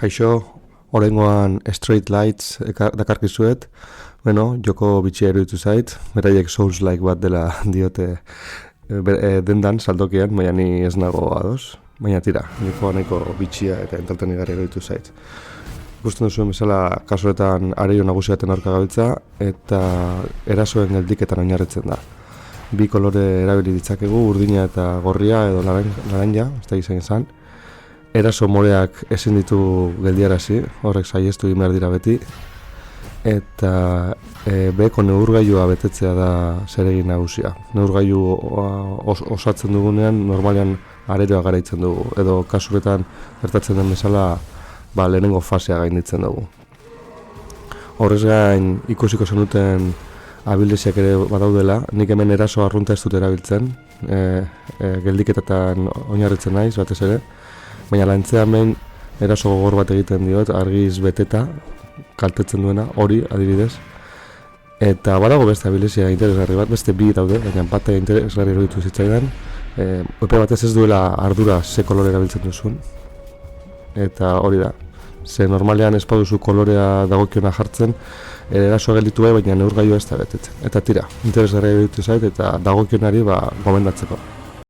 Kaixo, oraingoan Straight Lights dakarkizuet, joko bitxia iruditu zait, beraiek Souls-like bat dela diote dendan saltokian, baina ni ez nago ados, baina tira, jokoa nahiko bitxia eta entretenigarria iruditu zait. Ikusten duzuen bezala, kasuetan areio nagusiaten aurka gabiltza eta erasoen geldiketan oinarritzen da. Bi kolore erabili ditzakegu, urdina eta gorria edo laranja, ez da izan. Eraso moreak ezin ditu geldiarazi, horrek saihestu egin behar dira beti. Eta beheko neurgailua betetzea da zeregin nagusia. Neurgailua osatzen dugunean, normalean areroa garaitzen dugu. Edo kasuretan gertatzen den bezala, lehenengo fasea gainditzen dugu. Horrez gain ikusiko zenuten abildeziak ere badaudela, nik hemen eraso arrunta ez dut erabiltzen, geldiketetan oinarritzen naiz batez ere, baina lantzean behin eraso gogor bat egiten diot, argiz beteta, kaltetzen duena, hori adibidez. Eta badago beste abilezia interesgarri bat, beste bi daude, baina bate interesgarri eruditu zitzaidan. Epe batez ez duela ardura ze kolore erabiltzen duzun. Eta hori da, ze normalean ez baduzu kolorea dagokiona jartzen, erasoa gelditu baina neurgailua ez da betetzen. Eta tira, interesgarri eruditu zait eta dagokionari gomendatzeko.